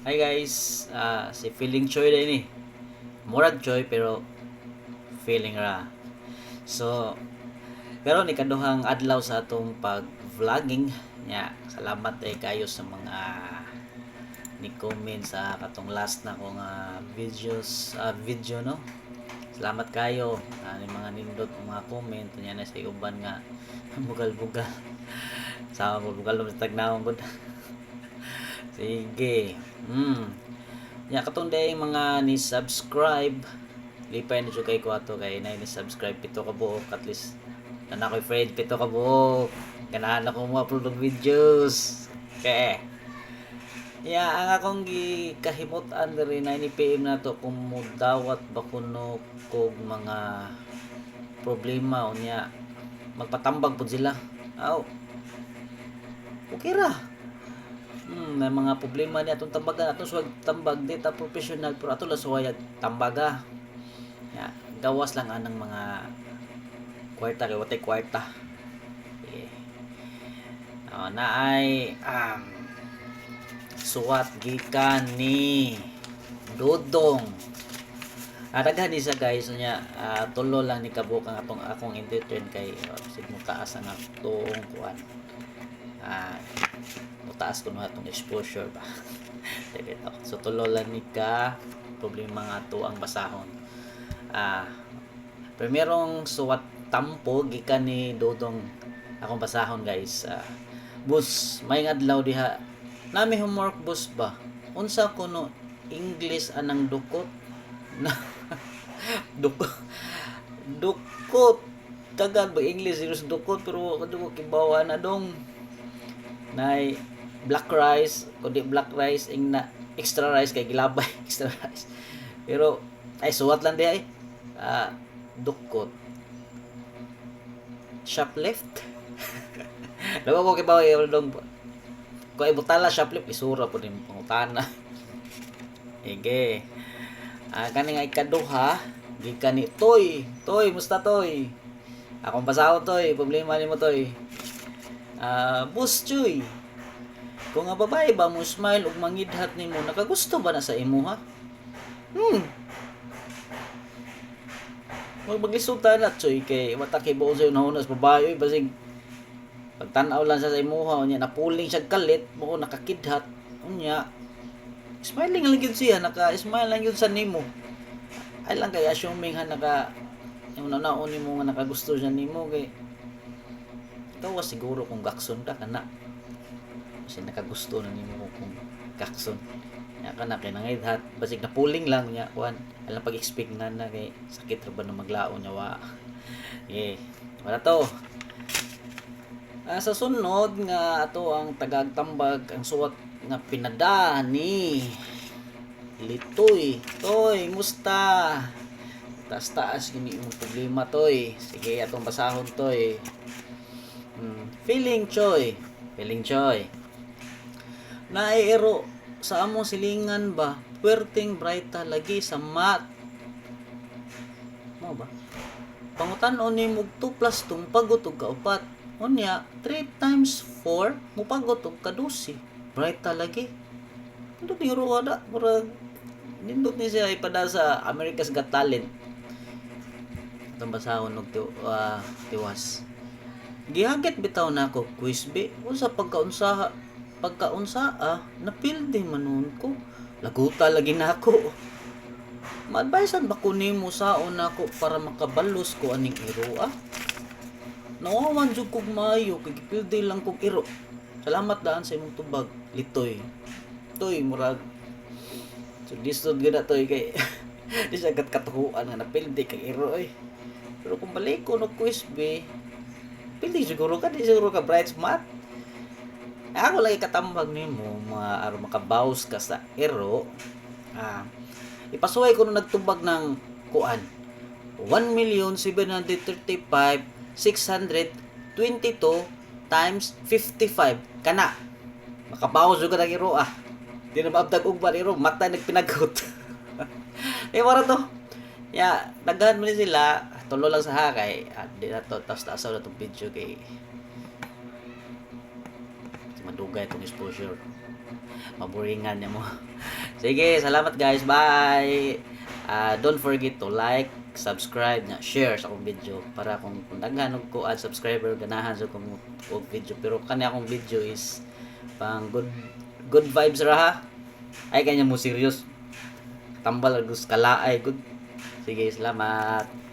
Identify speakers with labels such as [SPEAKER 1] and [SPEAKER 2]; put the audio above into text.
[SPEAKER 1] Hi guys, si Feeling Choy din Murag Choy pero feeling ra. So, pero ni kaduhang adlaw sa atong pag-vlogging nya. Salamat kayo sa mga ni comment sa katong last na kong video no. Salamat kayo ni mga nindot mga comment nya na sa uban nga bugal-bugal. Sa bugal sa tagnawon gud. Sige. Ya katong day mga ni subscribe lipay na jud kay ko ato kay na ni subscribe pito ka buok at least na ko'y friend pito ka buok ganahan ako mo upload og videos kay ang akong gikahimot-an diri na ni PM nato kung mudawat ba kuno kog mga problema unya magpatambag pud sila aw okay ra. May mga problema ni atong tambagan atong suwag tambag data professional pero ato lang suwayag tambaga ya gawas lang anang mga kwarta kay watay kwarta. Okay. Na ay suwat gikan ni Dodong. Daghan ni sa guys nya tulo lang ni kabuk ang akong entertain kay sig mo taas ang atong kuan. Mutaas ko na itong exposure ba. So tulo lang ni ka problema nga to ang basahon. Primerong suwat tampo gikan ni Dodong akong basahon guys. Bus may adlaw diha nami homework bus ba unsa kuno English anang dukot na dukot dukot tagal ba English serious dukot pero kadto kibawa na dong nay black rice kundi black rice ing na extra rice kay gilabay extra rice pero ay suwat lang di ay dukot shoplift lawa ko kibawa yung dong ko ay butala shoplift isura po din pangutana ige kani nga ikaduha gikan ni toy musta toy akong pasaw toy problema nimo toy bus chuy kung nga babae ba mo smile ug mangidhat nimo nakagusto ba na sa imo ha maglisod ta na chuy kay wata kay buo sa unas babae basig pagtan-aw lang sa imuha unya napuling siya kalit mo nakakidhat unya smiling lang gyud siya naka-smile lang gyud sa nimo ay lang kay assuming naka yung naon nimo nga nakagusto siya nimo kay ikaw siguro kung gakson ka kana kasi nakagusto na nimo kung gakson nya kana kay nangidhat basig napuling lang nya kuan alang pag-expect na kay sakit ra ba na maglaon nya wa wala to. Sa sunod nga ato ang tagagtambag ang suwat nga pinada ni Litoy. Toy, musta? Taas-taas gini imong problema toy. Sige atong basahon toy. Feeling Choy. Feeling Choy. Naiero sa among silingan ba? Puwerteng brighta lagi sa math. Mo ba? Pangutan-on nimo 2 plus 2 pagot og kaupat. Unya 3 times 4 mupagot og ka-12 bright talagi nindot ni ruwada murag nindot ni siya ipada sa America's Got Talent itong basahon og tiwas gihagit bitaw nako quiz be unsa pagkaunsa napildi manon ko laguta lagi nako ma-advisean ba ko nimo saon nako para makabalos ko aning iro nawawan jud kog maayo kay gipildi lang kog iro. Salamat daan sa imong tubag, Litoy. Toy murag so disod gid toy kay di siya katuhuan nga napildi kay iro Pero kung balik ko no quiz be, pildi siguro ka di siguro ka bright math. Ako lagi katambag nimo aron makabaws ka sa iro. Ipasuway ko no nagtubag ng kuan 1,735,622 times 55 kana makabawas jud ka iro di na maabdag og iro mata nagpinagot wala to daghan mo ni sila tulo lang sa hakay di na to taas-taasaw na tong video kay madugay itong exposure maburingan niya mo. Sige, salamat guys. Bye. Don't forget to like, subscribe, na share sa akong video para kung daghan og ko ad subscriber ganahan sa kong og video, pero kani akong video is pang good vibes ra ha. Ay kanya mo serious. Tambal agus kalaay good. Sige, salamat.